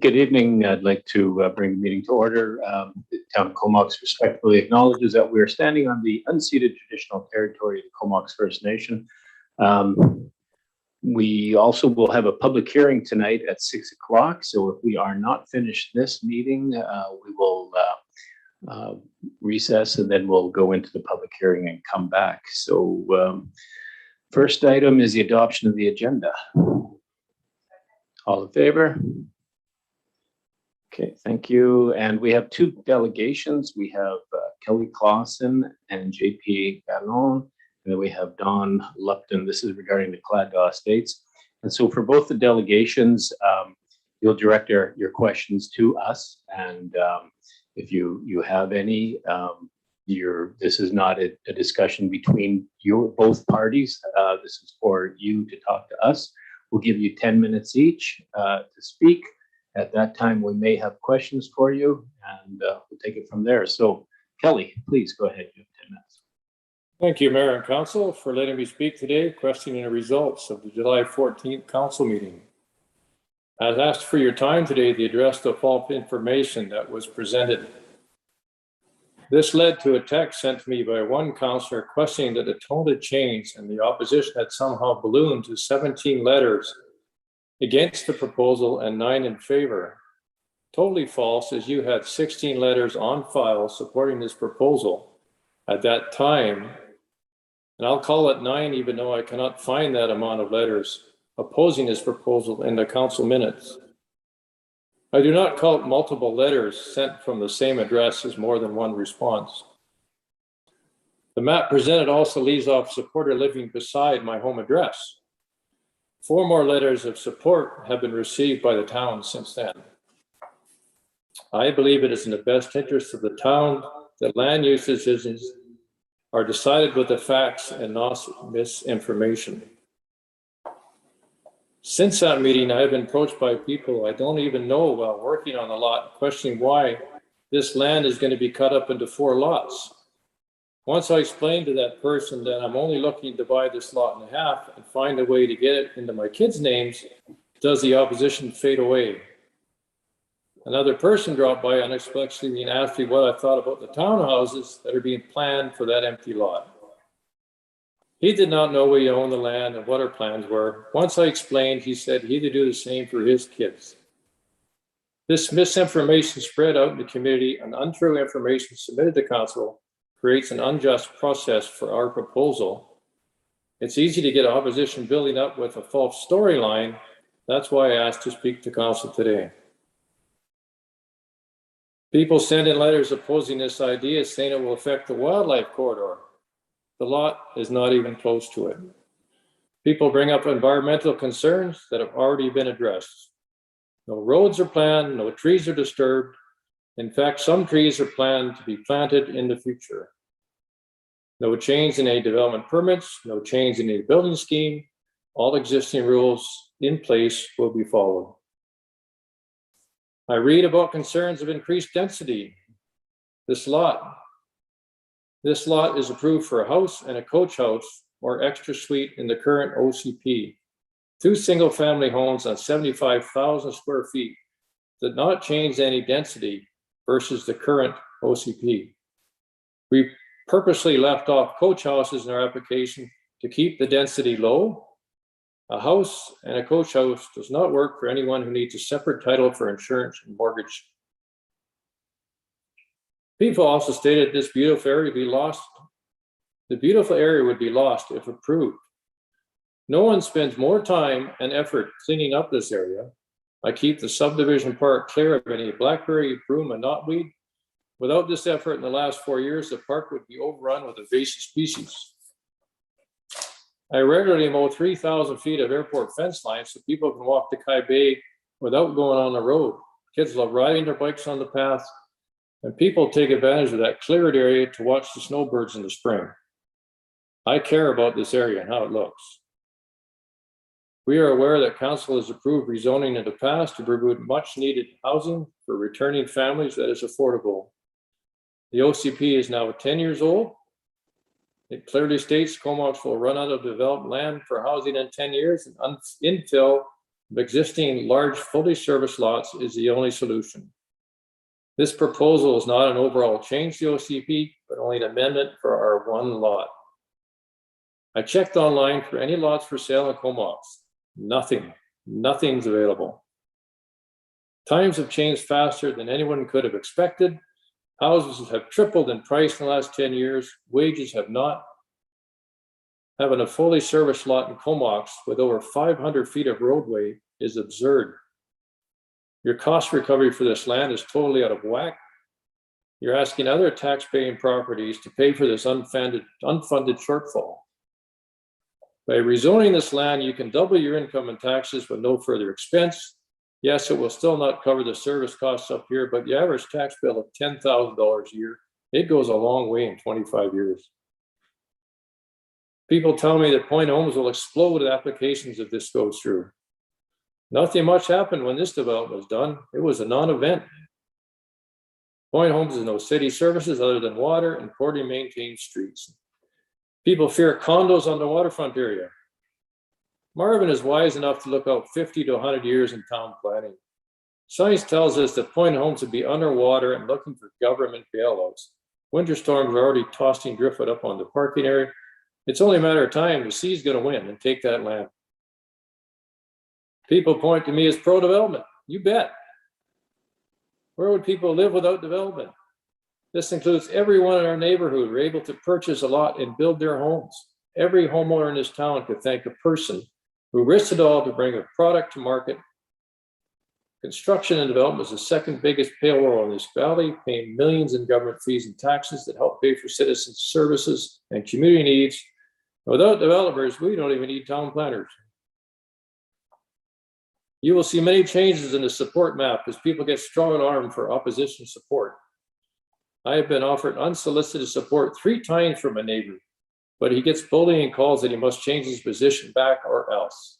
Good evening. I'd like to bring the meeting to order. The town of Comox respectfully acknowledges that we are standing on the unceded traditional territory of the Comox First Nation. We also will have a public hearing tonight at 6 o'clock. So if we are not finished this meeting, we will recess and then we'll go into the public hearing and come back. So first item is the adoption of the agenda. All in favor? Okay, thank you. And we have two delegations. We have Kelly Clausen and JP Gallon, and then we have Don Lupton. This is regarding the Claddaugh Estates. And so for both the delegations, you'll direct your questions to us. And if you have any, this is not a discussion between both parties. This is for you to talk to us. We'll give you 10 minutes each to speak. At that time, we may have questions for you, and we'll take it from there. So, Kelly, please go ahead. You have 10 minutes. Thank you, Mayor and Council, for letting me speak today, questioning the results of the July 14th Council meeting. As asked for your time today, the address the false information that was presented. This led to a text sent to me by one councillor questioning that the tone had changed and the opposition had somehow ballooned to 17 letters against the proposal and 9 in favor. Totally false, as you had 16 letters on file supporting this proposal at that time. And I'll call it 9, even though I cannot find that amount of letters opposing this proposal in the council minutes. I do not count multiple letters sent from the same address as more than one response. The map presented also leaves off supporter living beside my home address. 4 more letters of support have been received by the town since then. I believe it is in the best interest of the town that land use decisions are decided with the facts and not misinformation. Since that meeting, I have been approached by people I don't even know while working on the lot, questioning why this land is going to be cut up into 4 lots. Once I explained to that person that I'm only looking to buy this lot and a half and find a way to get it into my kids' names, does the opposition fade away? Another person dropped by unexpectedly and asked me what I thought about the townhouses that are being planned for that empty lot. He did not know we owned the land and what our plans were. Once I explained, he said he'd do the same for his kids. This misinformation spread out in the community and untrue information submitted to council creates an unjust process for our proposal. It's easy to get opposition building up with a false storyline. That's why I asked to speak to council today. People send in letters opposing this idea, saying it will affect the wildlife corridor. The lot is not even close to it. People bring up environmental concerns that have already been addressed. No roads are planned, no trees are disturbed. In fact, some trees are planned to be planted in the future. No change in any development permits, no change in any building scheme. All existing rules in place will be followed. I read about concerns of increased density. This lot is approved for a house and a coach house or extra suite in the current OCP. 2 single-family homes on 75,000 square feet did not change any density versus the current OCP. We purposely left off coach houses in our application to keep the density low. A house and a coach house does not work for anyone who needs a separate title for insurance and mortgage. People also stated this beautiful area would be lost. The beautiful area would be lost if approved. No one spends more time and effort cleaning up this area. I keep the subdivision park clear of any blackberry, broom, and knotweed. Without this effort in the last 4 years, the park would be overrun with invasive species. I regularly mow 3,000 feet of airport fence lines so people can walk to Kai Bay without going on the road. Kids love riding their bikes on the path, and people take advantage of that cleared area to watch the snowbirds in the spring. I care about this area and how it looks. We are aware that council has approved rezoning in the past to provide much needed housing for returning families that is affordable. The OCP is now 10 years old. It clearly states Comox will run out of developed land for housing in 10 years and infill of existing large fully serviced lots is the only solution. This proposal is not an overall change to OCP, but only an amendment for our one lot. I checked online for any lots for sale in Comox. Nothing's available. Times have changed faster than anyone could have expected. Houses have tripled in price in the last 10 years. Wages have not. Having a fully serviced lot in Comox with over 500 feet of roadway is absurd. Your cost recovery for this land is totally out of whack. You're asking other tax-paying properties to pay for this unfunded shortfall. By rezoning this land, you can double your income and taxes with no further expense. Yes, it will still not cover the service costs up here, but the average tax bill of $10,000 a year, it goes a long way in 25 years. People tell me that Point Homes will explode with applications if this goes through. Nothing much happened when this development was done. It was a non-event. Point Homes has no city services other than water and poorly maintained streets. People fear condos on the waterfront area. Marvin is wise enough to look out 50 to 100 years in town planning. Science tells us that Point Homes would be underwater and looking for government bailouts. Winter storms are already tossing driftwood up on the parking area. It's only a matter of time. The sea's going to win and take that land. People point to me as pro-development. You bet. Where would people live without development? This includes everyone in our neighborhood who are able to purchase a lot and build their homes. Every homeowner in this town could thank a person who risked it all to bring a product to market. Construction and development is the second biggest payroll in this valley, paying millions in government fees and taxes that help pay for citizens' services and community needs. Without developers, we don't even need town planners. You will see many changes in the support map as people get strong armed for opposition support. I have been offered unsolicited support 3 times from a neighbor, but he gets bullying calls that he must change his position back or else.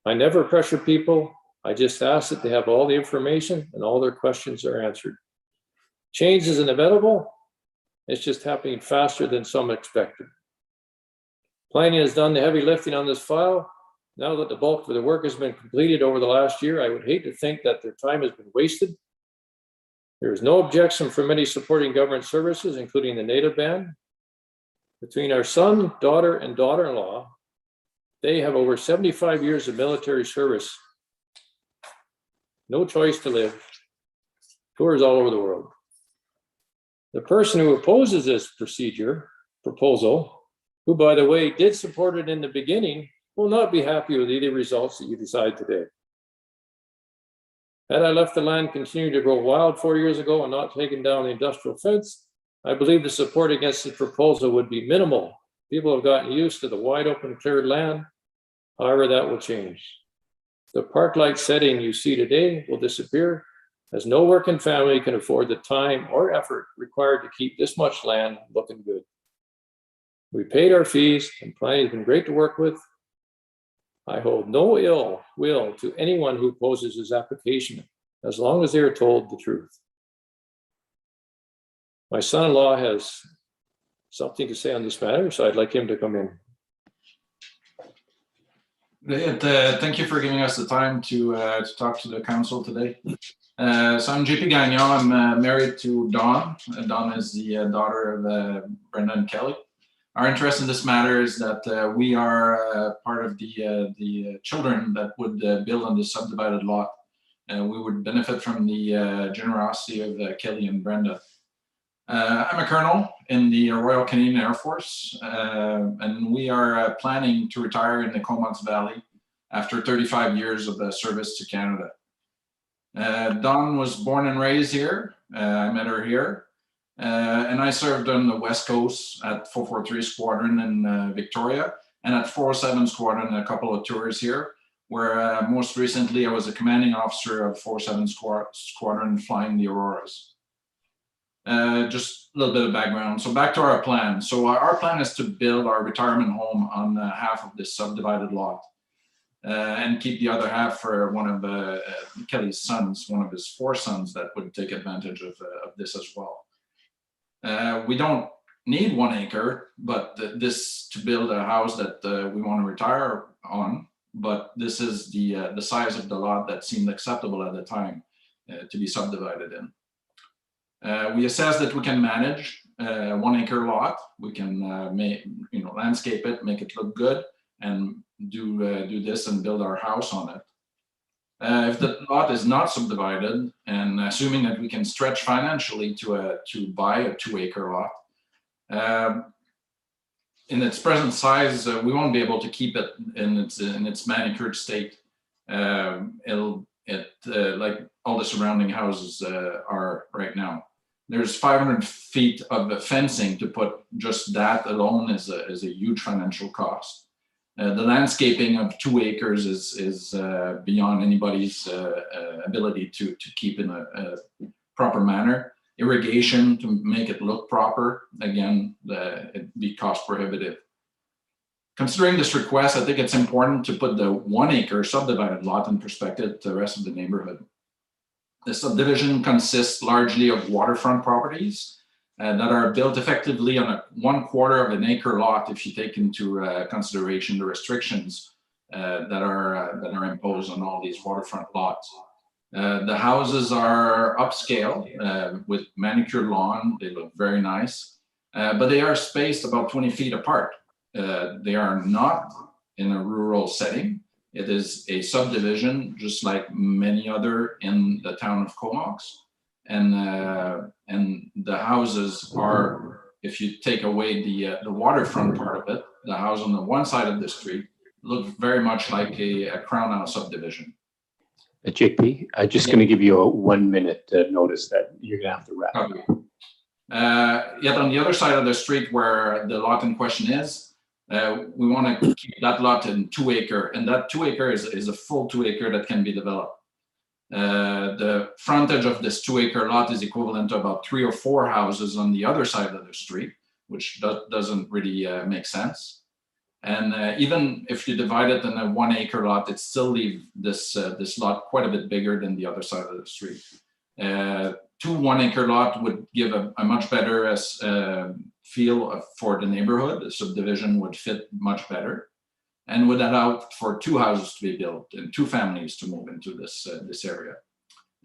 I never pressure people. I just ask that they have all the information and all their questions are answered. Change is inevitable. It's just happening faster than some expected. Planning has done the heavy lifting on this file. Now that the bulk of the work has been completed over the last year, I would hate to think that their time has been wasted. There is no objection from many supporting government services, including the native band. Between our son, daughter, and daughter-in-law, they have over 75 years of military service. No choice to live. Tours all over the world. The person who opposes this proposal, who, by the way, did support it in the beginning, will not be happy with either results that you decide today. Had I left the land continue to grow wild 4 years ago and not taken down the industrial fence, I believe the support against this proposal would be minimal. People have gotten used to the wide open cleared land. However, that will change. The park-like setting you see today will disappear, as no working family can afford the time or effort required to keep this much land looking good. We paid our fees and planning has been great to work with. I hold no ill will to anyone who opposes this application, as long as they are told the truth. My son-in-law has something to say on this matter, so I'd like him to come in. Thank you for giving us the time to talk to the council today. So I'm JP Gagnon. I'm married to Dawn. Dawn is the daughter of Brenda and Kelly. Our interest in this matter is that we are part of the children that would build on this subdivided lot. We would benefit from the generosity of Kelly and Brenda. I'm a colonel in the Royal Canadian Air Force, and we are planning to retire in the Comox Valley after 35 years of service to Canada. Dawn was born and raised here. I met her here. And I served on the West Coast at 443 Squadron in Victoria and at 407 Squadron, a couple of tours here, where most recently I was a commanding officer of 407 Squadron flying the Auroras. Just a little bit of background. So back to our plan. So our plan is to build our retirement home on half of this subdivided lot and keep the other half for one of Kelly's sons, one of his 4 sons that would take advantage of this as well. We don't need 1 acre, but this to build a house that we want to retire on. but this is the size of the lot that seemed acceptable at the time to be subdivided in. We assessed that we can manage 1 acre lot. We can landscape it, make it look good, and do this and build our house on it. If the lot is not subdivided, and assuming that we can stretch financially to buy a 2 acre lot, in its present size, we won't be able to keep it in its manicured state. Like all the surrounding houses are right now. There's 500 feet of fencing to put just that alone is a huge financial cost. The landscaping of 2 acres is beyond anybody's ability to keep in a proper manner. Irrigation to make it look proper, again, it'd be cost prohibitive. Considering this request, I think it's important to put the 1 acre subdivided lot in perspective to the rest of the neighborhood. The subdivision consists largely of waterfront properties that are built effectively on a 1/4 of an acre lot if you take into consideration the restrictions that are imposed on all these waterfront lots. The houses are upscale with manicured lawn. They look very nice, but they are spaced about 20 feet apart. They are not in a rural setting. It is a subdivision, just like many other in the town of Comox. And the houses are, if you take away the waterfront part of it, the house on the one side of the street look very much like a Crown House subdivision. JP, I'm just going to give you a 1 minute notice that you're going to have to wrap up. Yet on the other side of the street where the lot in question is, we want to keep that lot in 2 acre, and that 2 acre is a full 2 acre that can be developed. The frontage of this 2 acre lot is equivalent to about 3 or 4 houses on the other side of the street, which doesn't really make sense. And even if you divide it in a 1 acre lot, it still leaves this lot quite a bit bigger than the other side of the street. 2 1 acre lot would give a much better feel for the neighborhood. The subdivision would fit much better and would allow for 2 houses to be built and 2 families to move into this area.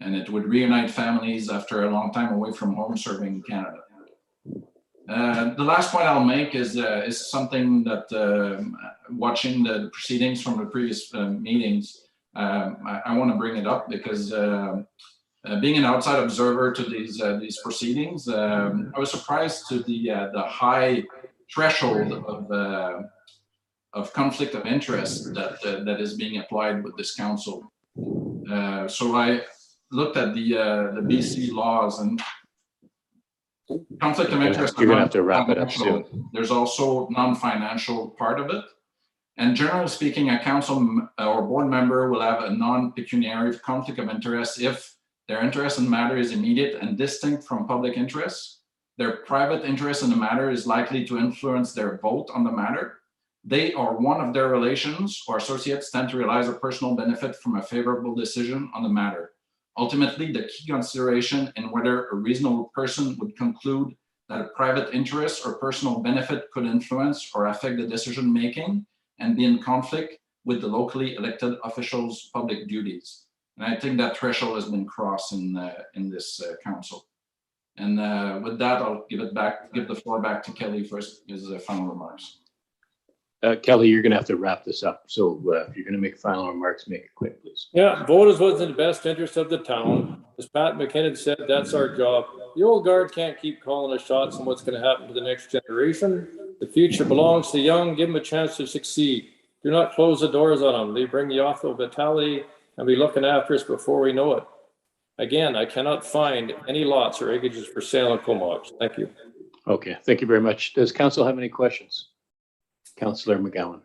And it would reunite families after a long time away from home serving Canada. The last point I'll make is something that watching the proceedings from the previous meetings, I want to bring it up because being an outside observer to these proceedings, I was surprised to the high threshold of conflict of interest that is being applied with this council. So I looked at the BC laws, and conflict of interest. You're going to have to wrap it up soon. There's also non-financial part of it. And generally speaking, a council or board member will have a non-pecuniary conflict of interest if their interest in the matter is immediate and distinct from public interest. Their private interest in the matter is likely to influence their vote on the matter. They or one of their relations or associates tend to realize a personal benefit from a favorable decision on the matter. Ultimately, the key consideration in whether a reasonable person would conclude that a private interest or personal benefit could influence or affect the decision-making and be in conflict with the locally elected officials' public duties. And I think that threshold has been crossed in this council. And with that, I'll give the floor back to Kelly for his final remarks. Kelly, you're going to have to wrap this up. So if you're going to make final remarks, make it quick, please. Yeah, vote is what's in the best interest of the town. As Pat McKinnon said, that's our job. The old guard can't keep calling the shots on what's going to happen to the next generation. The future belongs to the young. Give them a chance to succeed. Do not close the doors on them. They bring the awful vitality and be looking after us before we know it. Again, I cannot find any lots or acreages for sale in Comox. Thank you. Okay, thank you very much. Does council have any questions? Councillor McGowan.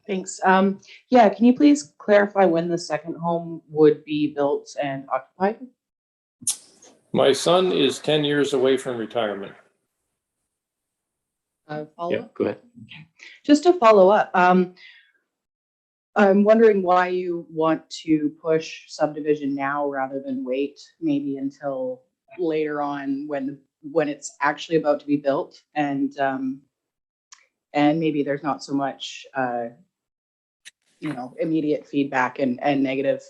Thanks. Yeah, can you please clarify when the second home would be built and occupied? My son is 10 years away from retirement. Follow Yeah, up? go ahead. Just to follow up, I'm wondering why you want to push subdivision now rather than wait maybe until later on when it's actually about to be built and maybe there's not so much immediate feedback and negative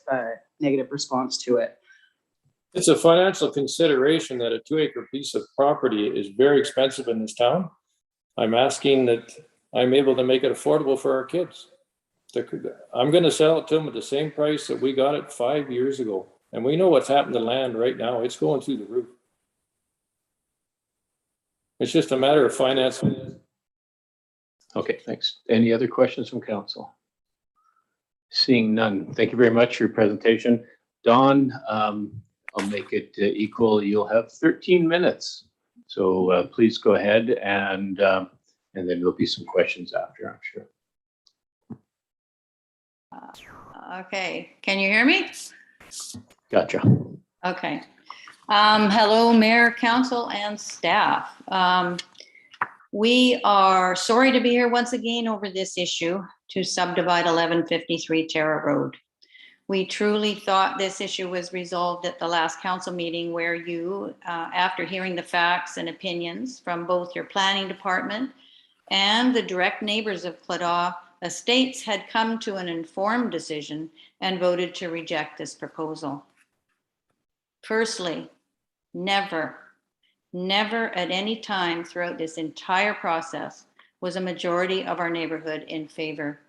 response to it. It's a financial consideration that a 2-acre piece of property is very expensive in this town. I'm asking that I'm able to make it affordable for our kids. I'm going to sell it to them at the same price that we got it 5 years ago. And we know what's happened to land right now. It's going through the roof. It's just a matter of finance. Okay, thanks. Any other questions from council? Seeing none. Thank you very much for your presentation. Dawn, I'll make it equal. You'll have 13 minutes. So please go ahead, and then there'll be some questions after, I'm sure. Okay, can you hear me? Gotcha. Okay. Hello, Mayor, Council, and staff. We are sorry to be here once again over this issue to subdivide 1153 Terra Road. We truly thought this issue was resolved at the last council meeting, where you, after hearing the facts and opinions from both your planning department and the direct neighbors of Claddagh Estates, had come to an informed decision and voted to reject this proposal. Firstly, never at any time throughout this entire process was a majority of our neighborhood in favor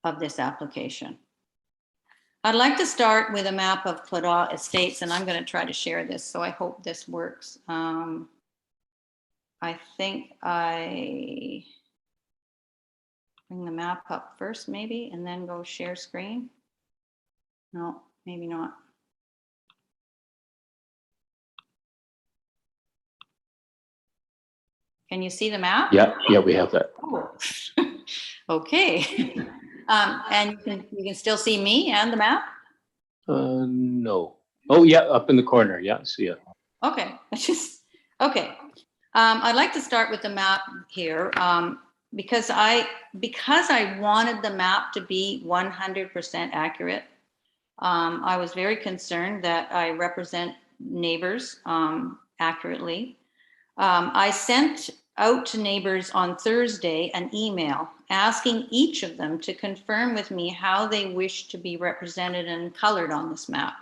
of this application. I'd like to start with a map of Claddagh Estates, and I'm going to try to share this, so I hope this works. I think I bring the map up first, maybe, and then go share screen. No, maybe not. Can you see the map? Yeah, we have that. Oh. Okay. And you can still see me and the map? No. Oh, yeah, up in the corner. Yeah, see it. Okay. Okay. I'd like to start with the map here because I wanted the map to be 100% accurate. I was very concerned that I represent neighbors accurately. I sent out to neighbors on Thursday an email asking each of them to confirm with me how they wish to be represented and colored on this map.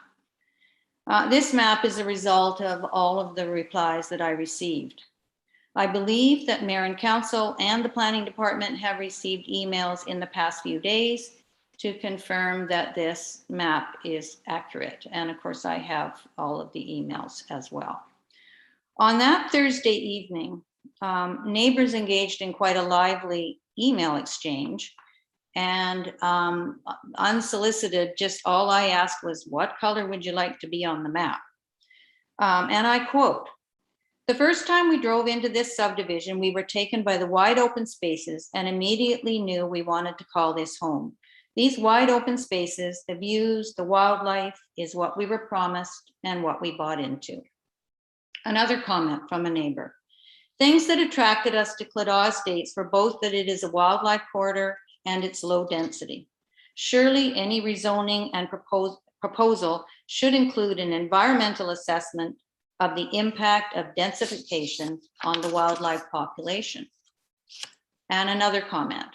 This map is a result of all of the replies that I received. I believe that Mayor and Council and the Planning Department have received emails in the past few days to confirm that this map is accurate. And of course, I have all of the emails as well. On that Thursday evening, neighbors engaged in quite a lively email exchange, and unsolicited, just all I asked was, what color would you like to be on the map? And I quote, "The first time we drove into this subdivision, we were taken by the wide open spaces and immediately knew we wanted to call this home. These wide open spaces, the views, the wildlife is what we were promised and what we bought into." Another comment from a neighbor: "Things that attracted us to Claddagh Estates were both that it is a wildlife corridor and its low density. Surely any rezoning and proposal should include an environmental assessment of the impact of densification on the wildlife population." And another comment: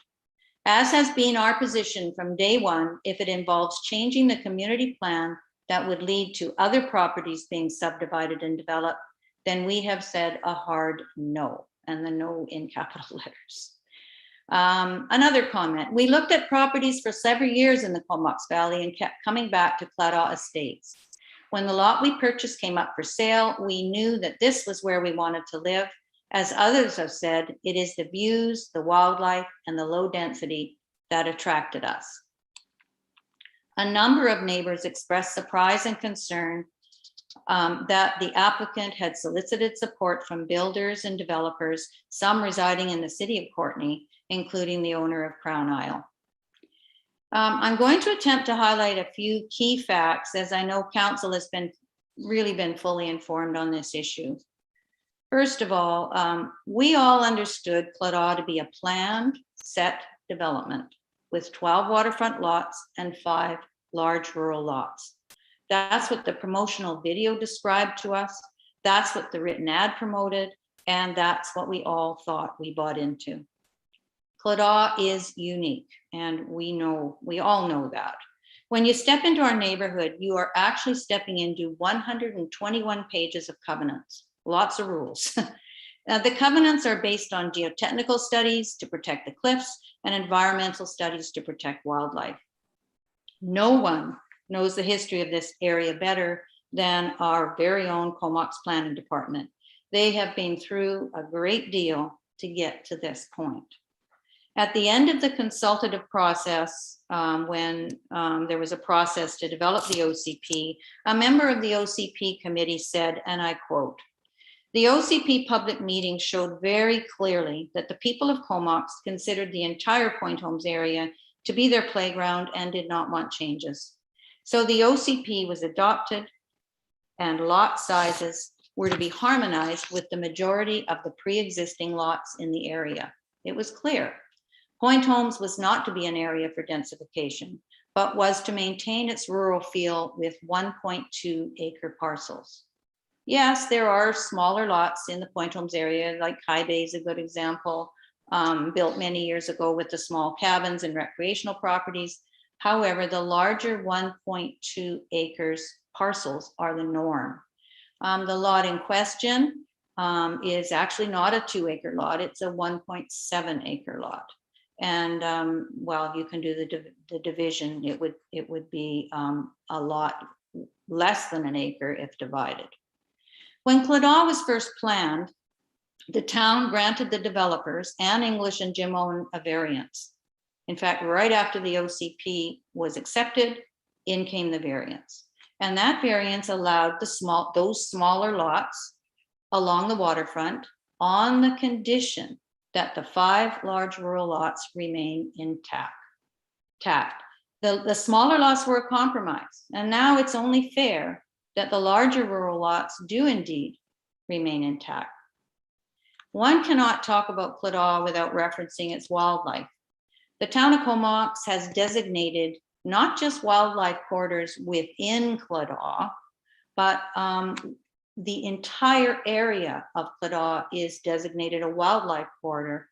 "As has been our position from day one, if it involves changing the community plan that would lead to other properties being subdivided and developed, then we have said a hard no," and the no in capital letters. Another comment: "We looked at properties for several years in the Comox Valley and kept coming back to Claddagh Estates. When the lot we purchased came up for sale, we knew that this was where we wanted to live. As others have said, it is the views, the wildlife, and the low density that attracted us." A number of neighbors expressed surprise and concern that the applicant had solicited support from builders and developers, some residing in the city of Courtenay, including the owner of Crown Isle. I'm going to attempt to highlight a few key facts, as I know council has really been fully informed on this issue. First of all, we all understood Claddagh to be a planned, set development with 12 waterfront lots and 5 large rural lots. That's what the promotional video described to us. That's what the written ad promoted. And that's what we all thought we bought into. Claddagh is unique, and we all know that. When you step into our neighborhood, you are actually stepping into 121 pages of covenants, lots of rules. The covenants are based on geotechnical studies to protect the cliffs and environmental studies to protect wildlife. No one knows the history of this area better than our very own Comox Planning Department. They have been through a great deal to get to this point. At the end of the consultative process, when there was a process to develop the OCP, a member of the OCP committee said, and I quote, "The OCP public meeting showed very clearly that the people of Comox considered the entire Point Homes area to be their playground and did not want changes. So the OCP was adopted and lot sizes were to be harmonized with the majority of the pre-existing lots in the area. It was clear. Point Homes was not to be an area for densification, but was to maintain its rural feel with 1.2 acre parcels. Yes, there are smaller lots in the Point Homes area, like High Bay is a good example, built many years ago with the small cabins and recreational properties. However, the larger 1.2 acres parcels are the norm. The lot in question is actually not a 2 acre lot, it's a 1.7 acre lot. And well, you can do the division, it would be a lot less than an acre if divided. When Claddagh was first planned, the town granted the developers, Anne English and Jim Owen, a variance. In fact, right after the OCP was accepted, in came the variance. And that variance allowed those smaller lots along the waterfront on the condition that the 5 large rural lots remain intact. The smaller lots were a compromise, and now it's only fair that the larger rural lots do indeed remain intact. One cannot talk about Claddagh without referencing its wildlife. The town of Comox has designated not just wildlife corridors within Claddagh, but the entire area of Claddagh is designated a wildlife corridor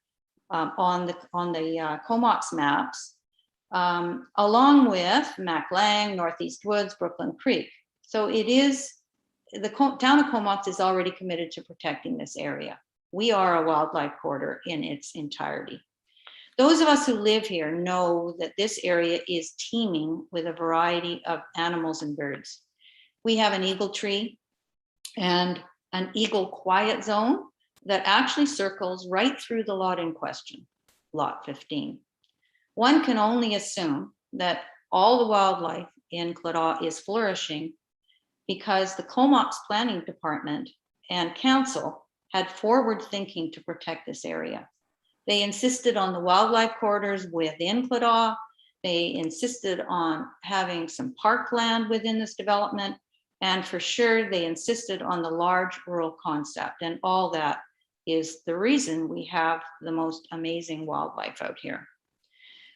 on the Comox maps, along with Maclang, Northeast Woods, Brooklyn Creek. So it is, the town of Comox is already committed to protecting this area. We are a wildlife corridor in its entirety. Those of us who live here know that this area is teeming with a variety of animals and birds. We have an eagle tree and an eagle quiet zone that actually circles right through the lot in question, lot 15. One can only assume that all the wildlife in Claddagh is flourishing because the Comox Planning Department and Council had forward thinking to protect this area. They insisted on the wildlife corridors within Claddagh. They insisted on having some parkland within this development. And for sure, they insisted on the large rural concept. And all that is the reason we have the most amazing wildlife out here.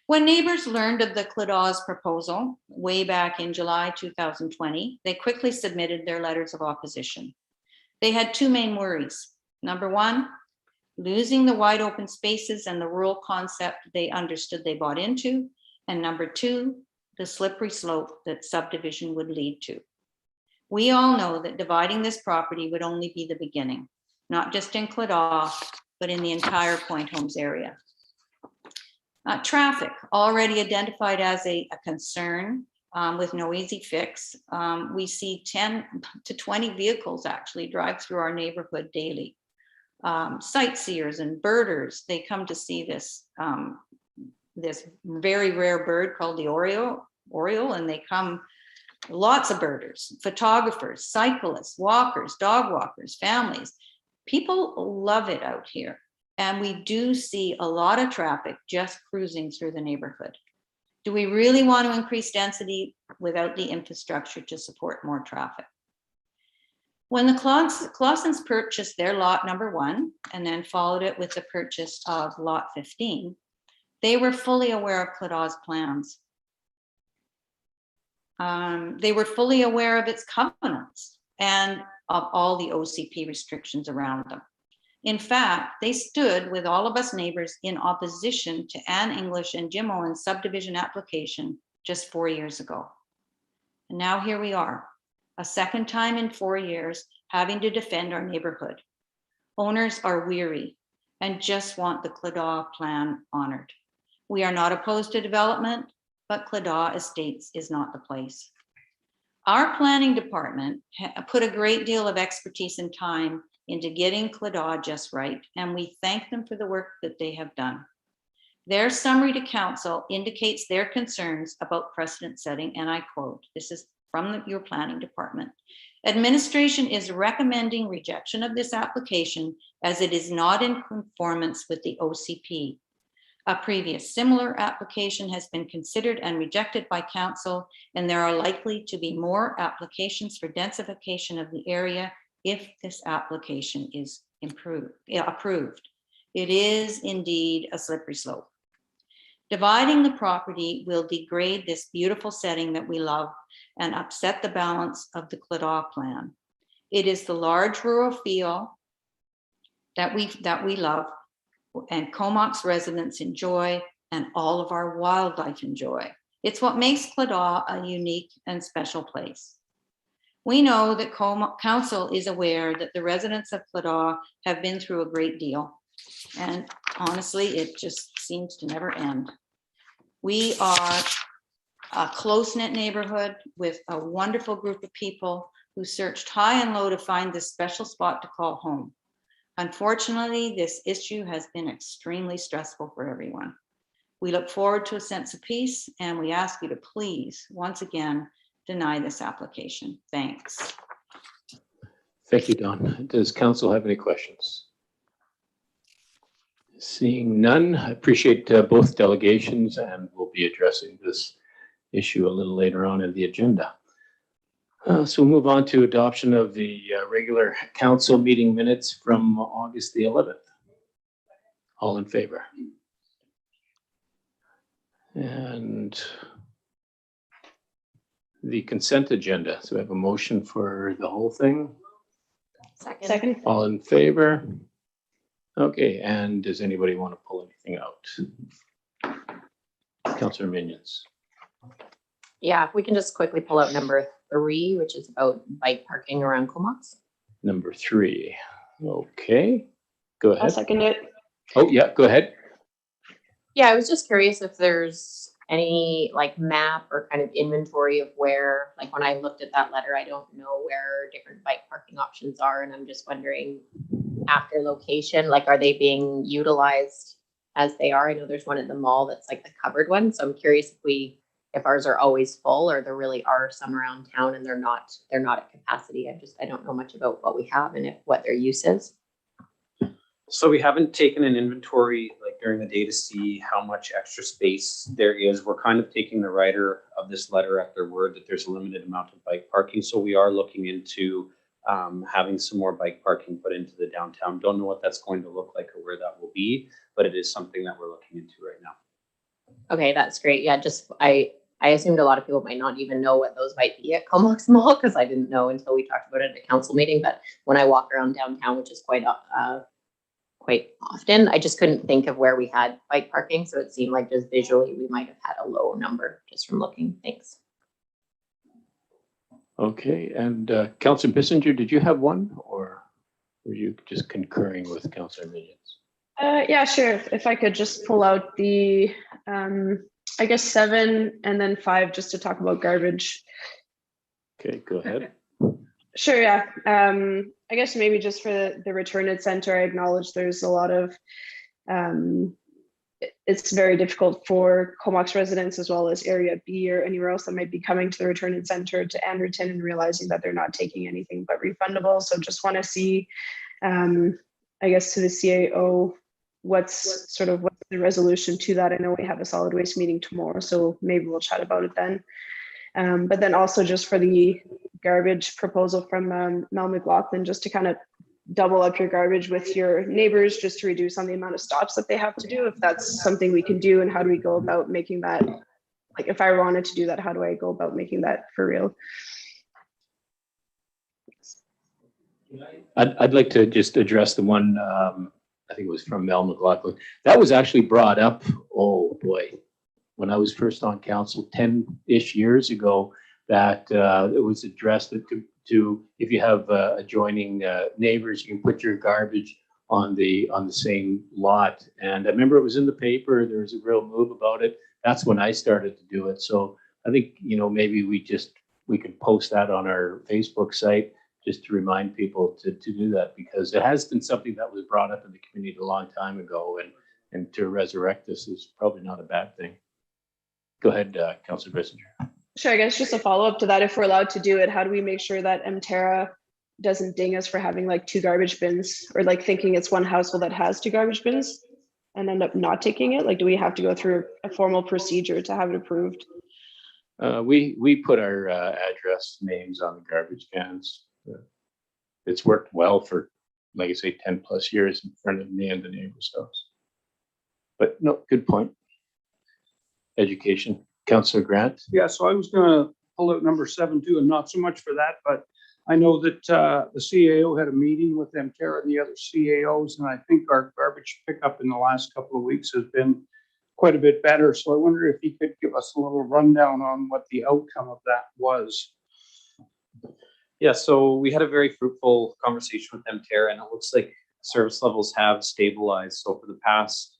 When neighbors learned of the Claddagh's proposal way back in July 2020, they quickly submitted their letters of opposition. They had 2 main worries. Number 1, losing the wide open spaces and the rural concept they understood they bought into. And number 2, the slippery slope that subdivision would lead to. We all know that dividing this property would only be the beginning, not just in Claddagh, but in the entire Point Homes area. Traffic, already identified as a concern with no easy fix. We see 10 to 20 vehicles actually drive through our neighborhood daily. Sightseers and birders, they come to see this, this very rare bird called the oriole, and they come, lots of birders, photographers, cyclists, walkers, dog walkers, families. People love it out here. And we do see a lot of traffic just cruising through the neighborhood. Do we really want to increase density without the infrastructure to support more traffic? When the Clausens purchased their lot number 1 and then followed it with the purchase of lot 15, they were fully aware of Claddagh's plans. They were fully aware of its covenants and of all the OCP restrictions around them. In fact, they stood with all of us neighbors in opposition to Ann English and Jim Owen's subdivision application just 4 years ago. And now here we are, a second time in 4 years, having to defend our neighborhood. Owners are weary and just want the Claddagh plan honored. We are not opposed to development, but Claddagh Estates is not the place. Our planning department put a great deal of expertise and time into getting Claddagh just right, and we thank them for the work that they have done. Their summary to council indicates their concerns about precedent setting, and I quote, this is from your planning department. Administration is recommending rejection of this application as it is not in conformance with the OCP. A previous similar application has been considered and rejected by council, and there are likely to be more applications for densification of the area if this application is approved. It is indeed a slippery slope. Dividing the property will degrade this beautiful setting that we love and upset the balance of the Claddagh plan. It is the large rural feel that we love and Comox residents enjoy and all of our wildlife enjoy. It's what makes Claddagh a unique and special place. We know that council is aware that the residents of Claddagh have been through a great deal, and honestly, it just seems to never end. We are a close-knit neighborhood with a wonderful group of people who searched high and low to find this special spot to call home. Unfortunately, this issue has been extremely stressful for everyone. We look forward to a sense of peace, and we ask you to please, once again, deny this application. Thanks. Thank you, Dawn. Does council have any questions? Seeing none, I appreciate both delegations, and we'll be addressing this issue a little later on in the agenda. So we'll move on to adoption of the regular council meeting minutes from August the 11th. All in favor? And the consent agenda. So we have a motion for the whole thing. Second. All in favor? Okay, and does anybody want to pull anything out? Councillor Minions. Yeah, if we can just quickly pull out number 3, which is about bike parking around Comox. Number 3. Okay, go ahead. I'll second it. Oh, yeah, go ahead. Yeah, I was just curious if there's any like map or kind of inventory of where, like when I looked at that letter, I don't know where different bike parking options are. And I'm just wondering after location, like, are they being utilized as they are? I know there's one at the mall that's like the covered one. So I'm curious if ours are always full or there really are some around town and they're not at capacity. I don't know much about what we have and what their use is. So we haven't taken an inventory like during the day to see how much extra space there is. We're kind of taking the writer of this letter at their word that there's a limited amount of bike parking. So we are looking into having some more bike parking put into the downtown. Don't know what that's going to look like or where that will be, but it is something that we're looking into right now. Okay, that's great. Yeah, just I assumed a lot of people might not even know what those might be at Comox Mall because I didn't know until we talked about it at a council meeting. But when I walk around downtown, which is quite often, I just couldn't think of where we had bike parking. So it seemed like just visually we might have had a low number just from looking. Thanks. Okay, and Councillor Bissinger, did you have one or were you just concurring with Councillor Minions? Yeah, sure. If I could just pull out the, I guess 7 and then 5 just to talk about garbage. Okay, go ahead. Sure, yeah. I guess maybe just for the return it center, I acknowledge there's a lot of, it's very difficult for Comox residents as well as Area B or anywhere else that might be coming to the return it center to Anderton and realizing that they're not taking anything but refundable. So just want to see, I guess to the CAO, what's the resolution to that. I know we have a solid waste meeting tomorrow, so maybe we'll chat about it then. But then also just for the garbage proposal from Mel McLaughlin, just to kind of double up your garbage with your neighbors, just to reduce on the amount of stops that they have to do, if that's something we can do, and how do we go about making that, like if I wanted to do that, how do I go about making that for real? I'd like to just address the one, I think it was from Mel McLaughlin. That was actually brought up, oh boy, when I was first on council 10-ish years ago, that it was addressed to if you have adjoining neighbors, you can put your garbage on the same lot. And I remember it was in the paper, there was a real move about it. That's when I started to do it. So I think, maybe we could post that on our Facebook site just to remind people to do that, because it has been something that was brought up in the community a long time ago, and to resurrect this is probably not a bad thing. Go ahead, Councillor Bissinger. Sure, I guess just a follow-up to that, if we're allowed to do it, how do we make sure that Mterra doesn't ding us for having like 2 garbage bins, or like thinking it's one household that has 2 garbage bins and end up not taking it? Like, do we have to go through a formal procedure to have it approved? We put our address names on the garbage cans. It's worked well for, like I say, 10+ years in front of me and the neighbor's house. But no, good point. Education. Councillor Grant? Yeah, so I was gonna pull out number 7 too, and not so much for that, but I know that the CAO had a meeting with Mterra and the other CAOs, and I think our garbage pickup in the last couple of weeks has been quite a bit better. So I wonder if you could give us a little rundown on what the outcome of that was. Yeah, so we had a very fruitful conversation with Mterra, and it looks like service levels have stabilized. So for the past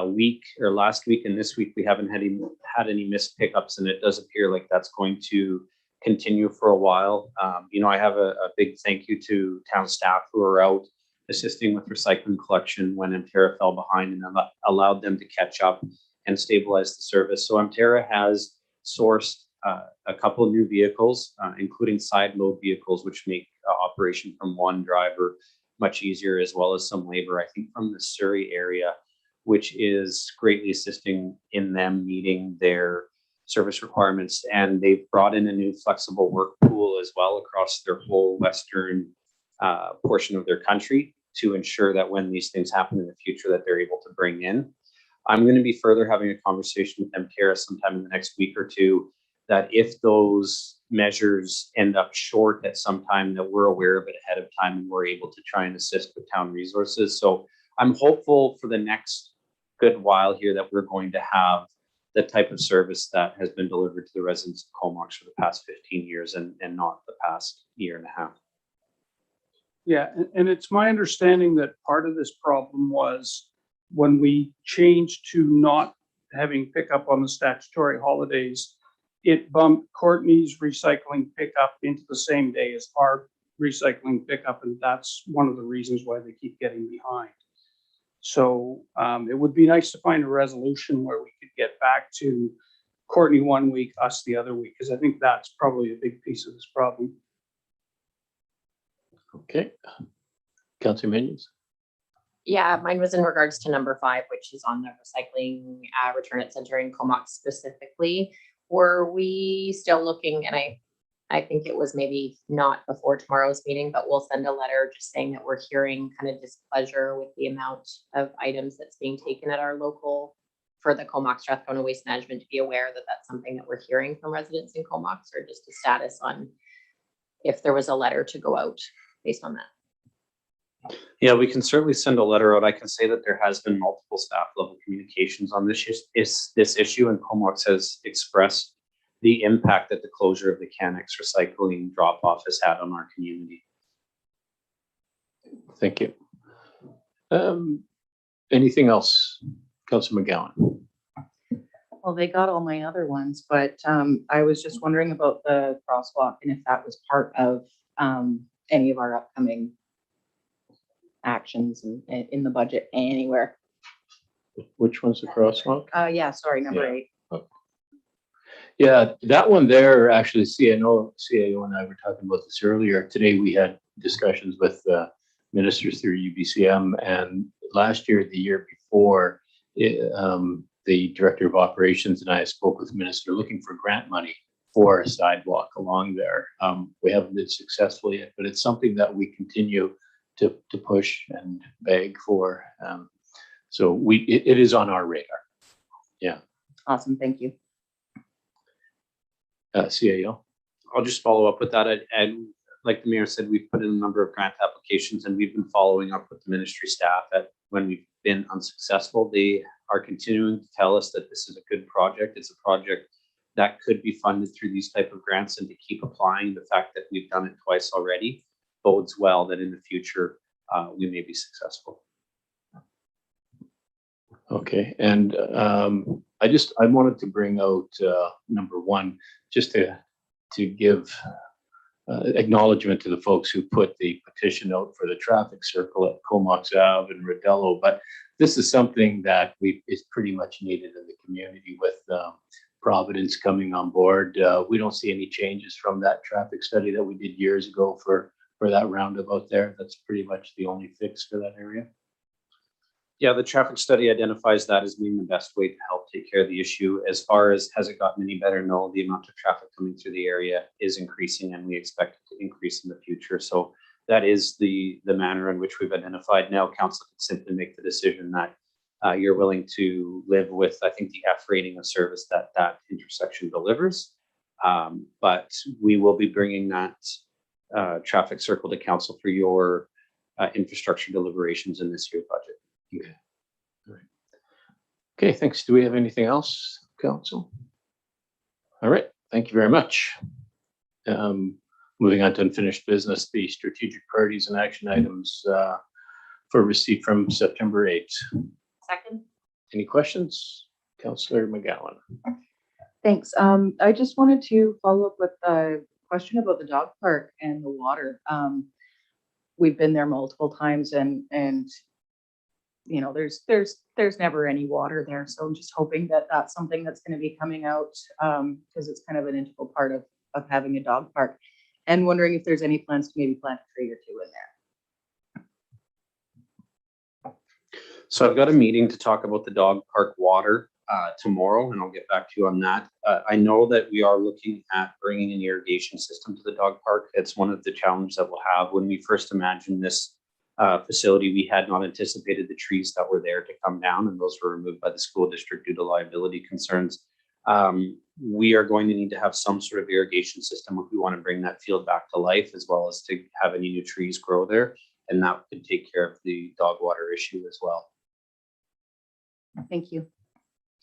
week, or last week and this week, we haven't had any missed pickups, and it does appear like that's going to continue for a while. I have a big thank you to town staff who are out assisting with recycling collection when Mterra fell behind, and allowed them to catch up and stabilize the service. So Mterra has sourced a couple of new vehicles, including side load vehicles, which make operation from one driver much easier, as well as some labor, I think, from the Surrey area, which is greatly assisting in them meeting their service requirements. And they've brought in a new flexible work pool as well across their whole western portion of their country, to ensure that when these things happen in the future, that they're able to bring in. I'm going to be further having a conversation with Mterra sometime in the next week or two, that if those measures end up short at some time, that we're aware of it ahead of time, and we're able to try and assist with town resources. So I'm hopeful for the next good while here that we're going to have the type of service that has been delivered to the residents of Comox for the past 15 years and not the past year and a half. Yeah, and it's my understanding that part of this problem was when we changed to not having pickup on the statutory holidays, it bumped Courtney's recycling pickup into the same day as our recycling pickup, and that's one of the reasons why they keep getting behind. So it would be nice to find a resolution where we could get back to Courtney one week, us the other week, because I think that's probably a big piece of this problem. Okay. Councillor Minions? Yeah, mine was in regards to number 5, which is on the recycling return at center in Comox specifically. Were we still looking, and I think it was maybe not before tomorrow's meeting, but we'll send a letter just saying that we're hearing kind of displeasure with the amount of items that's being taken at our local, for the Comox Strathcona Waste Management to be aware that that's something that we're hearing from residents in Comox, or just a status on if there was a letter to go out based on that. Yeah, we can certainly send a letter out. I can say that there has been multiple staff level communications on this issue, and Comox has expressed the impact that the closure of the Canex recycling drop-off has had on our community. Thank you. Anything else, Councillor McGowan? Well, they got all my other ones, but I was just wondering about the crosswalk and if that was part of any of our upcoming actions in the budget anywhere. Which one's the crosswalk? Yeah, sorry, number 8. Yeah, that one there, actually, CAO and I were talking about this earlier. Today we had discussions with ministers through UBCM, and last year, the year before, the director of operations and I spoke with the minister looking for grant money for a sidewalk along there. We haven't been successful yet, but it's something that we continue to push and beg for. So it is on our radar. Yeah. Awesome, thank you. CAO. I'll just follow up with that. And like the mayor said, we've put in a number of grant applications and we've been following up with the ministry staff when we've been unsuccessful. They are continuing to tell us that this is a good project. It's a project that could be funded through these type of grants, and to keep applying. The fact that we've done it twice already bodes well that in the future we may be successful. Okay, and I wanted to bring out number one, just to give acknowledgement to the folks who put the petition out for the traffic circle at Comox Ave and Rodello. But this is something that is pretty much needed in the community with Providence coming on board. We don't see any changes from that traffic study that we did years ago for that roundabout there. That's pretty much the only fix for that area. Yeah, the traffic study identifies that as being the best way to help take care of the issue. As far as has it gotten any better? No, the amount of traffic coming through the area is increasing, and we expect it to increase in the future. So that is the manner in which we've identified. Now council can simply make the decision that you're willing to live with, I think, the F rating of service that intersection delivers. But we will be bringing that traffic circle to council for your infrastructure deliberations in this year's budget. Okay. All right. Okay, thanks. Do we have anything else, council? All right, thank you very much. Moving on to unfinished business, the strategic priorities and action items for receipt from September 8th. Second. Any questions? Councillor McGowan. Thanks. I just wanted to follow up with a question about the dog park and the water. We've been there multiple times and you know, there's never any water there. So I'm just hoping that that's something that's going to be coming out because it's kind of an integral part of having a dog park, and wondering if there's any plans to maybe plant a tree or two in there. So I've got a meeting to talk about the dog park water tomorrow, and I'll get back to you on that. I know that we are looking at bringing an irrigation system to the dog park. It's one of the challenges that we'll have. When we first imagined this facility, we had not anticipated the trees that were there to come down, and those were removed by the school district due to liability concerns. We are going to need to have some sort of irrigation system if we want to bring that field back to life, as well as to have any new trees grow there, and that could take care of the dog water issue as well. Thank you.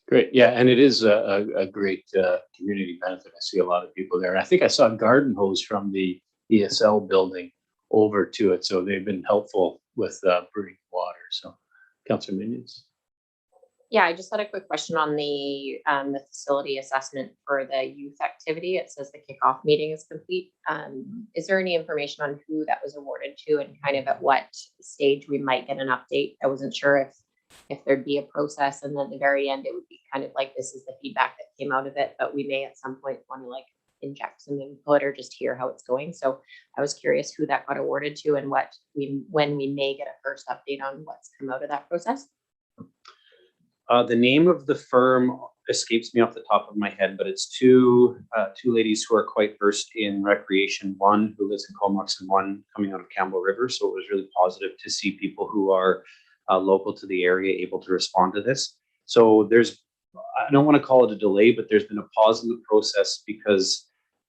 Great. Yeah, and it is a great community benefit. I see a lot of people there. I think I saw a garden hose from the ESL building over to it, so they've been helpful with bringing water. So, Councillor Minions. Yeah, I just had a quick question on the facility assessment for the youth activity. It says the kickoff meeting is complete. Is there any information on who that was awarded to and kind of at what stage we might get an update? I wasn't sure if there'd be a process, and then at the very end it would be kind of like, this is the feedback that came out of it, but we may at some point want to like inject some input or just hear how it's going. So I was curious who that got awarded to and when we may get a first update on what's come out of that process. The name of the firm escapes me off the top of my head, but it's two ladies who are quite versed in recreation. One who lives in Comox and one coming out of Campbell River. So it was really positive to see people who are local to the area able to respond to this. So I don't want to call it a delay, but there's been a pause in the process because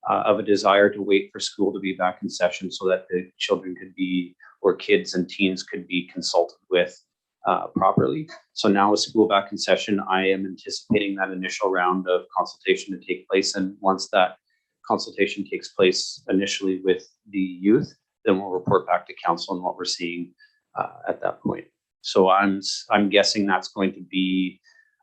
of a desire to wait for school to be back in session so that the children could be, or kids and teens could be consulted with properly. So now with school back in session, I am anticipating that initial round of consultation to take place. And once that consultation takes place initially with the youth, then we'll report back to council on what we're seeing at that point. So I'm guessing that's going to be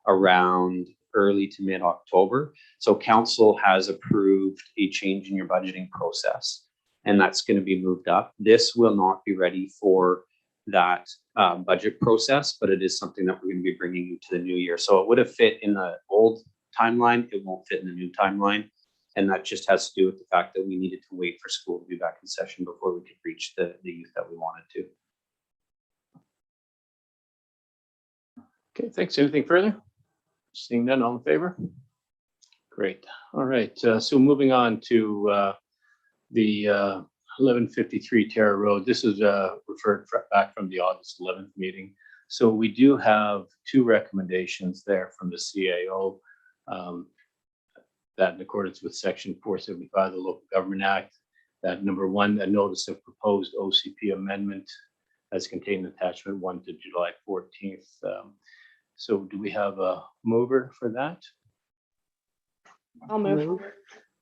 around early to mid-October. So council has approved a change in your budgeting process, and that's going to be moved up. This will not be ready for that budget process, but it is something that we're going to be bringing into the new year. So it would have fit in the old timeline. It won't fit in the new timeline. And that just has to do with the fact that we needed to wait for school to be back in session before we could reach the youth that we wanted to. Okay, thanks. Anything further? Seeing none, all in favor? Great. All right. So moving on to the 1153 Terra Road. This is referred back from the August 11th meeting. So we do have two recommendations there from the CAO that in accordance with Section 475 of the Local Government Act, that number one, a notice of proposed OCP amendment as contained in attachment 1 to July 14th. So do we have a mover for that? I'll move.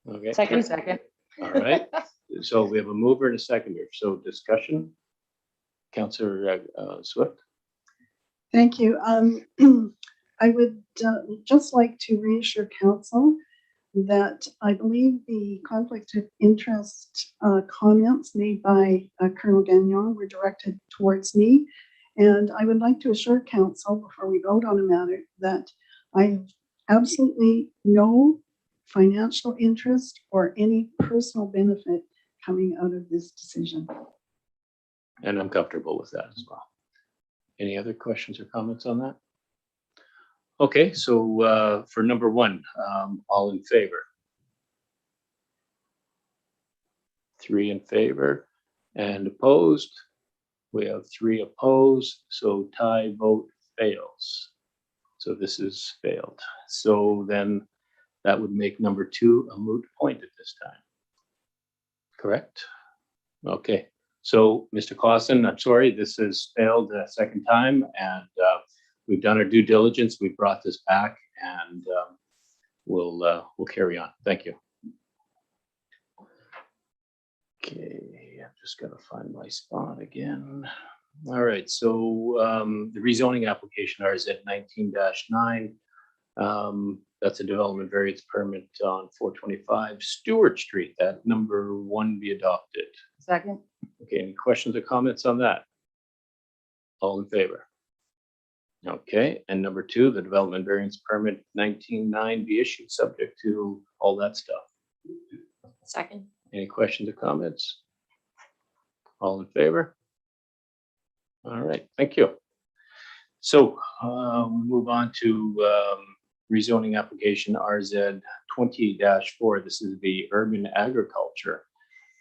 Okay, Second. Second. all right. So we have a mover and a seconder. So discussion. Councillor Swift. Thank you. I would just like to reassure council that I believe the conflict of interest comments made by Colonel Gagnon were directed towards me. And I would like to assure council before we vote on a matter that I have absolutely no financial interest or any personal benefit coming out of this decision. And I'm comfortable with that as well. Any other questions or comments on that? Okay, so for number one, all in favor? 3 in favor and opposed. We have 3 opposed, so tie vote fails. So this is failed. So then that would make number 2 a moot point at this time. Correct? Okay. So, Mr. Clausen, I'm sorry, this has failed a second time, and we've done our due diligence. We've brought this back, and we'll carry on. Thank you. Okay, I'm just gonna find my spot again. All right, so the rezoning application RZ 19-9. That's a development variance permit on 425 Stewart Street. That number 1 be adopted. Second. Okay, any questions or comments on that? All in favor? Okay, and number 2, the development variance permit 19-9 be issued subject to all that stuff. Second. Any questions or comments? All in favor? All right, thank you. So we'll move on to rezoning application RZ 20-4. This is the urban agriculture.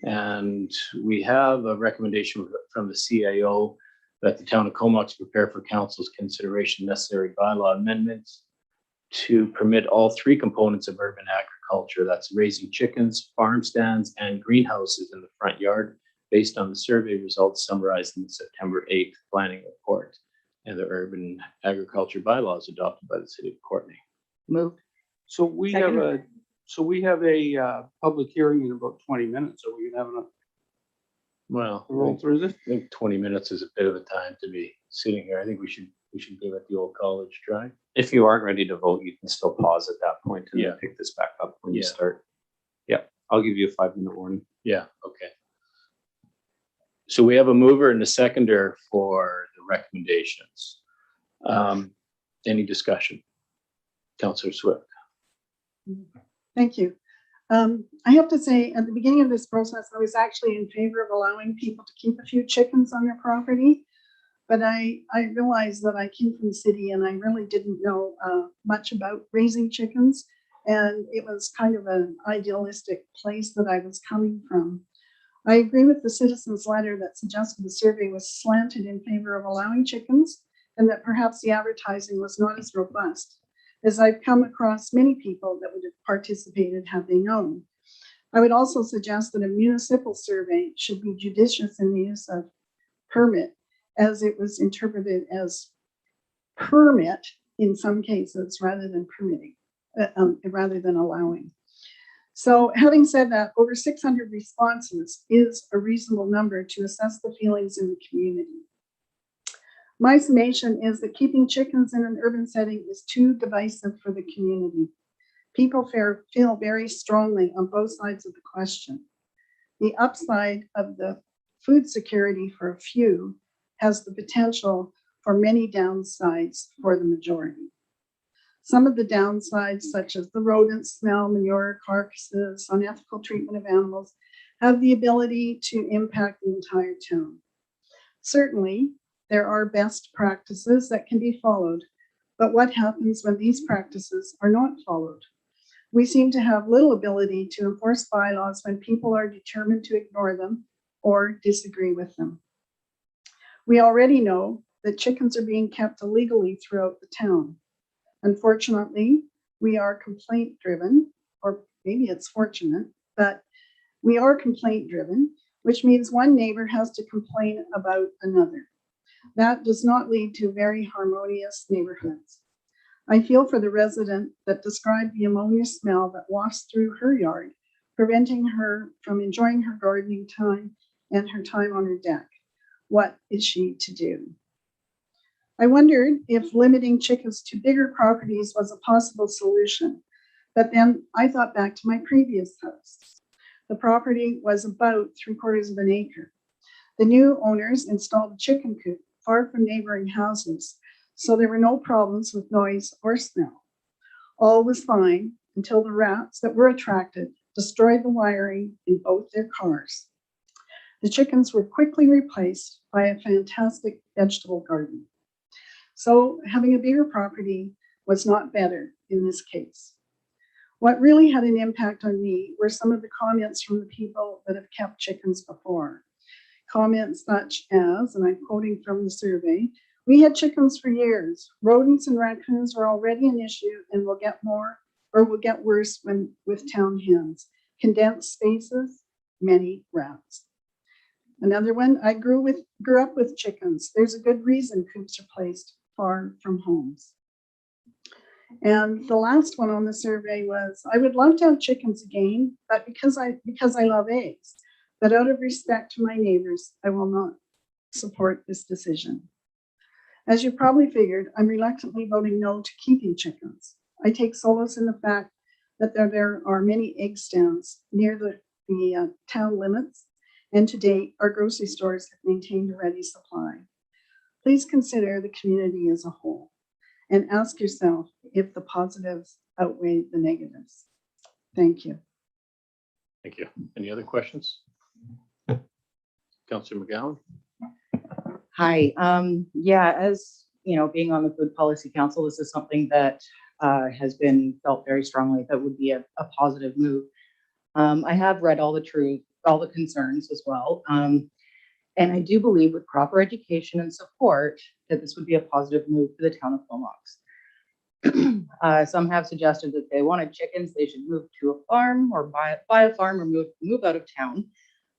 And we have a recommendation from the CAO that the town of Comox prepare for council's consideration necessary bylaw amendments to permit all 3 components of urban agriculture. That's raising chickens, farm stands, and greenhouses in the front yard based on the survey results summarized in the September 8th planning report and the urban agriculture bylaws adopted by the city of Courtenay. Move. So we have a public hearing in about 20 minutes. Are we gonna have enough Well, to roll through this? I think 20 minutes is a bit of a time to be sitting here. I think we should give it the old college try. If you aren't ready to vote, you can still pause at that point and then Yeah. pick this back up when you Yeah. start. Yeah, I'll give you a 5-minute warning. Yeah, okay. So we have a mover and a seconder for the recommendations. Any discussion? Councillor Swift. Thank you. I have to say, at the beginning of this process, I was actually in favor of allowing people to keep a few chickens on their property. But I realized that I came from the city and I really didn't know much about raising chickens. And it was kind of an idealistic place that I was coming from. I agree with the citizens' letter that suggested the survey was slanted in favor of allowing chickens and that perhaps the advertising was not as robust, as I've come across many people that would have participated had they known. I would also suggest that a municipal survey should be judicious in the use of permit, as it was interpreted as permit in some cases rather than permitting, rather than allowing. So having said that, over 600 responses is a reasonable number to assess the feelings in the community. My summation is that keeping chickens in an urban setting is too divisive for the community. People feel very strongly on both sides of the question. The upside of the food security for a few has the potential for many downsides for the majority. Some of the downsides, such as the rodent smell, manure, carcasses, unethical treatment of animals, have the ability to impact the entire town. Certainly, there are best practices that can be followed, but what happens when these practices are not followed? We seem to have little ability to enforce bylaws when people are determined to ignore them or disagree with them. We already know that chickens are being kept illegally throughout the town. Unfortunately, we are complaint driven, or maybe it's fortunate, but We are complaint driven, which means one neighbor has to complain about another. That does not lead to very harmonious neighborhoods. I feel for the resident that described the ammonia smell that wafts through her yard, preventing her from enjoying her gardening time and her time on her deck. What is she to do? I wondered if limiting chickens to bigger properties was a possible solution, but then I thought back to my previous house. The property was about 3/4 of an acre. The new owners installed a chicken coop far from neighboring houses, so there were no problems with noise or smell. All was fine until the rats that were attracted destroyed the wiring in both their cars. The chickens were quickly replaced by a fantastic vegetable garden. So having a bigger property was not better in this case. What really had an impact on me were some of the comments from the people that have kept chickens before. Comments such as, and I'm quoting from the survey, "We had chickens for years. Rodents and raccoons are already an issue and will get more or will get worse when with town hens. Condensed spaces, many rats." Another one, "I grew up with chickens. There's a good reason coops are placed far from homes." And the last one on the survey was, "I would love to have chickens again, but because I love eggs, but out of respect to my neighbors, I will not support this decision." As you probably figured, I'm reluctantly voting no to keeping chickens. I take solace in the fact that there are many egg stands near the town limits, and to date, our grocery stores have maintained a ready supply. Please consider the community as a whole and ask yourself if the positives outweigh the negatives. Thank you. Thank you. Any other questions? Councillor McGowan? Hi, yeah, as you know, being on the Food Policy Council, this is something that has been felt very strongly that would be a positive move. I have read all the concerns as well. And I do believe with proper education and support that this would be a positive move for the town of Comox. Some have suggested that they wanted chickens, they should move to a farm or buy a farm or move out of town.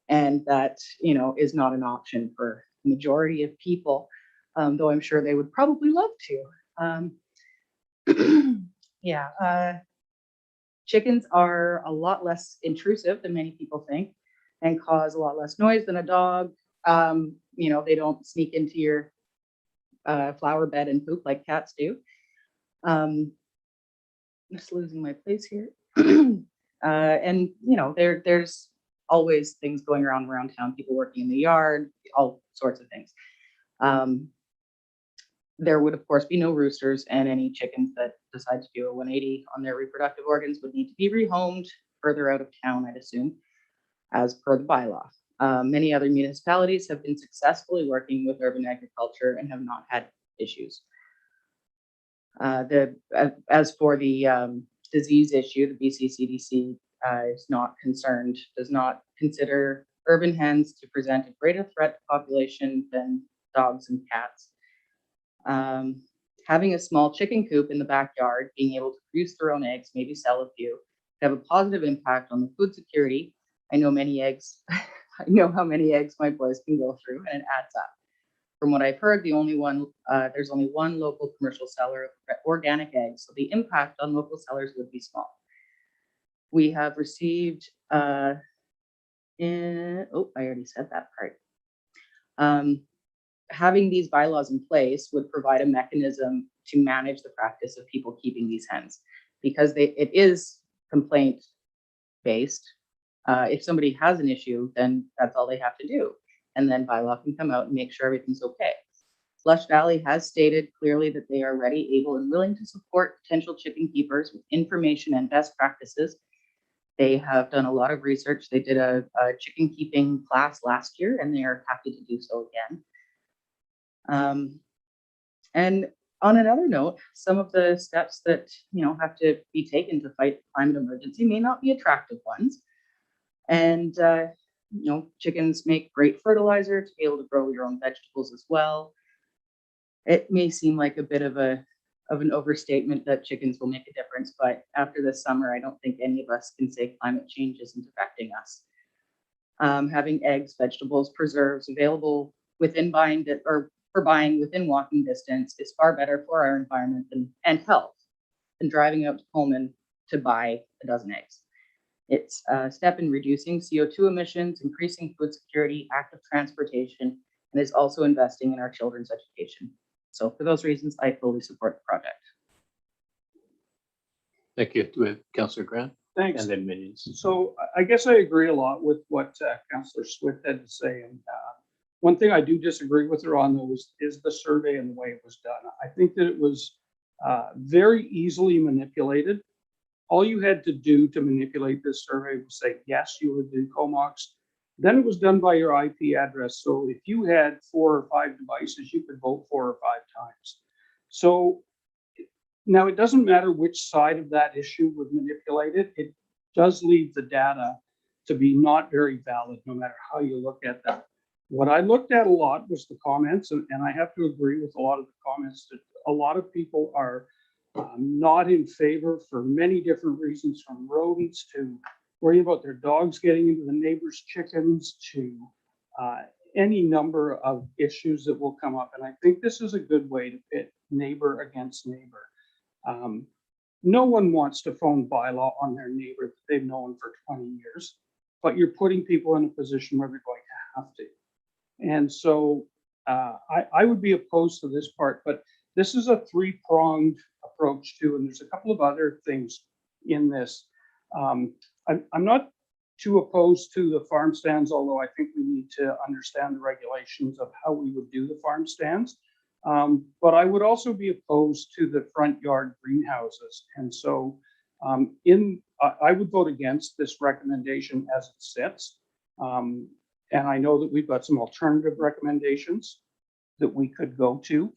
And that, you know, is not an option for the majority of people, though I'm sure they would probably love to. Chickens are a lot less intrusive than many people think and cause a lot less noise than a dog. You know, they don't sneak into your flower bed and poop like cats do. Just losing my place here. And you know, there's always things going around town, people working in the yard, all sorts of things. There would of course be no roosters, and any chickens that decide to do a 180 on their reproductive organs would need to be rehomed further out of town, I'd assume, as per the bylaw. Many other municipalities have been successfully working with urban agriculture and have not had issues. As for the disease issue, the BC CDC is not concerned, does not consider urban hens to present a greater threat to population than dogs and cats. Having a small chicken coop in the backyard, being able to produce their own eggs, maybe sell a few, have a positive impact on the food security. I know many eggs, I know how many eggs my boys can go through, and it adds up. From what I've heard, there's only one local commercial seller of organic eggs, so the impact on local sellers would be small. We have received, I already said that part. Having these bylaws in place would provide a mechanism to manage the practice of people keeping these hens, because it is complaint based. If somebody has an issue, then that's all they have to do. And then bylaw can come out and make sure everything's okay. Slush Valley has stated clearly that they are ready, able, and willing to support potential chicken keepers with information and best practices. They have done a lot of research. They did a chicken keeping class last year, and they are happy to do so again. And on another note, some of the steps that have to be taken to fight the climate emergency may not be attractive ones. And chickens make great fertilizer to be able to grow your own vegetables as well. It may seem like a bit of an overstatement that chickens will make a difference, but after this summer, I don't think any of us can say climate change isn't affecting us. Having eggs, vegetables, preserves available within buying or for buying within walking distance is far better for our environment and health than driving out to Pullman to buy a dozen eggs. It's a step in reducing CO2 emissions, increasing food security, active transportation, and is also investing in our children's education. So for those reasons, I fully support the project. Thank you. Do we have Councillor Grant? Thanks. And then Minions. So I guess I agree a lot with what Councillor Swift had to say. And one thing I do disagree with her on, though, is the survey and the way it was done. I think that it was very easily manipulated. All you had to do to manipulate this survey was say, yes, you would do Comox. Then it was done by your IP address. So if you had 4 or 5 devices, you could vote 4 or 5 times. So now it doesn't matter which side of that issue was manipulated. It does leave the data to be not very valid, no matter how you look at that. What I looked at a lot was the comments, and I have to agree with a lot of the comments that a lot of people are not in favor for many different reasons, from rodents to worrying about their dogs getting into the neighbor's chickens to any number of issues that will come up. And I think this is a good way to pit neighbor against neighbor. No one wants to phone bylaw on their neighbor that they've known for 20 years, but you're putting people in a position where they're going to have to. And so I would be opposed to this part, but this is a 3-pronged approach too, and there's a couple of other things in this. I'm not too opposed to the farm stands, although I think we need to understand the regulations of how we would do the farm stands. But I would also be opposed to the front yard greenhouses. And so I would vote against this recommendation as it sits. And I know that we've got some alternative recommendations that we could go to,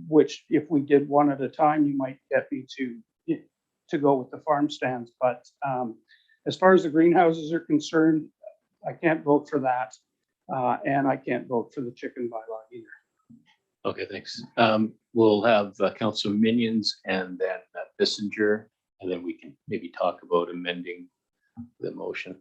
which if we did one at a time, you might get me to go with the farm stands. But as far as the greenhouses are concerned, I can't vote for that. And I can't vote for the chicken bylaw either. Okay, thanks. We'll have Councillor Minions and then Bissinger, and then we can maybe talk about amending the motion.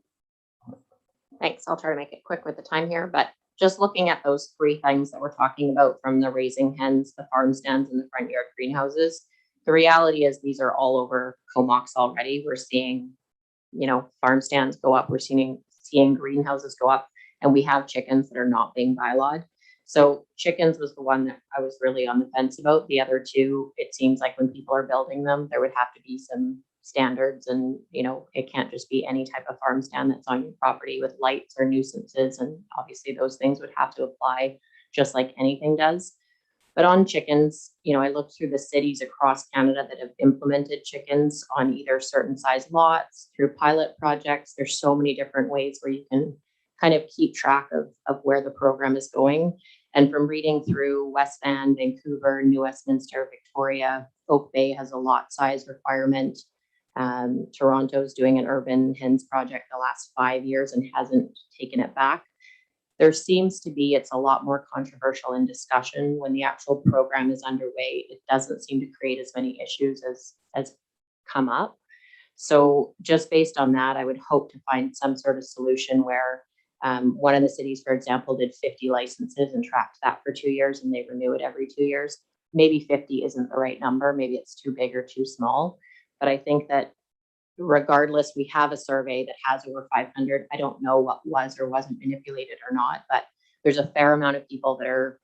Thanks. I'll try to make it quick with the time here, but just looking at those 3 things that we're talking about, from the raising hens, the farm stands, and the front yard greenhouses, the reality is these are all over Comox already. We're seeing, farm stands go up. We're seeing greenhouses go up, and we have chickens that are not being bylawed. So chickens was the one that I was really on the fence about. The other 2, it seems like when people are building them, there would have to be some standards, and it can't just be any type of farm stand that's on your property with lights or nuisances, and obviously those things would have to apply just like anything does. But on chickens, I looked through the cities across Canada that have implemented chickens on either certain size lots, through pilot projects. There's so many different ways where you can kind of keep track of where the program is going. And from reading through West Van, Vancouver, New Westminster, Victoria, Oak Bay has a lot size requirement. Toronto's doing an urban hens project the last 5 years and hasn't taken it back. There seems to be, it's a lot more controversial in discussion when the actual program is underway. It doesn't seem to create as many issues as come up. So just based on that, I would hope to find some sort of solution where one of the cities, for example, did 50 licenses and tracked that for 2 years, and they renew it every 2 years. Maybe 50 isn't the right number. Maybe it's too big or too small. But I think that regardless, we have a survey that has over 500. I don't know what was or wasn't manipulated or not, but there's a fair amount of people that are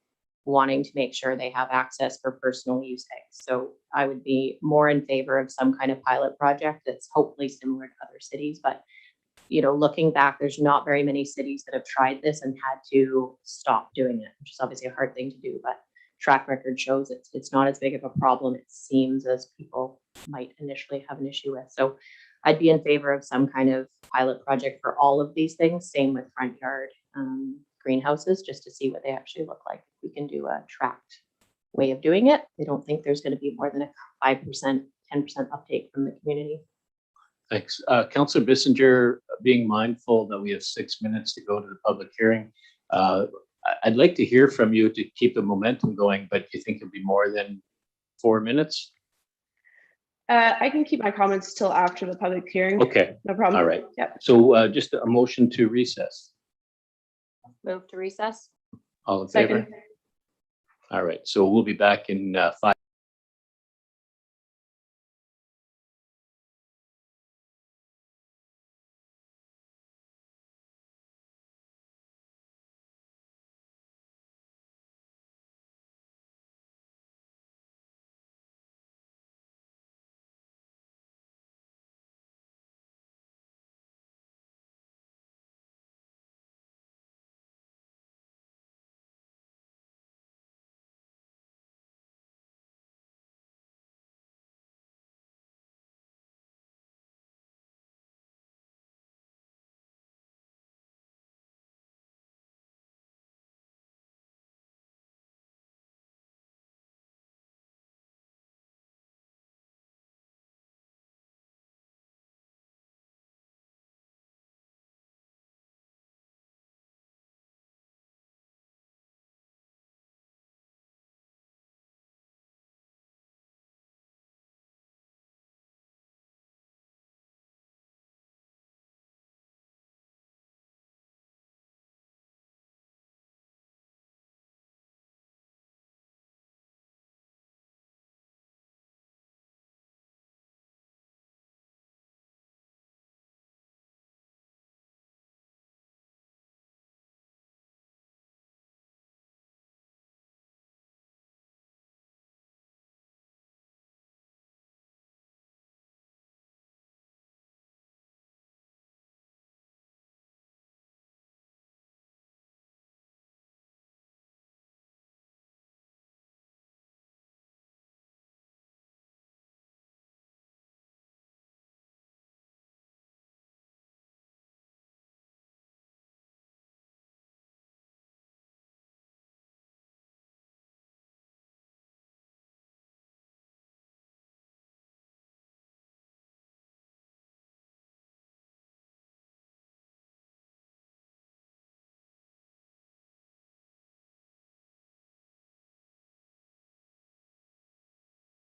wanting to make sure they have access for personal use eggs. So I would be more in favor of some kind of pilot project that's hopefully similar to other cities. But looking back, there's not very many cities that have tried this and had to stop doing it, which is obviously a hard thing to do, but track record shows it's not as big of a problem it seems as people might initially have an issue with. So I'd be in favor of some kind of pilot project for all of these things. Same with front yard greenhouses, just to see what they actually look like. We can do a tracked way of doing it. I don't think there's going to be more than a 5%, 10% uptake from the community. Thanks. Councillor Bissinger, being mindful that we have 6 minutes to go to the public hearing, I'd like to hear from you to keep the momentum going, but do you think it'll be more than 4 minutes? I can keep my comments till after the public hearing. Okay, No problem. all right. Yep. So just a motion to recess. Move to recess? All in favor? Second. All right, so we'll be back in 5.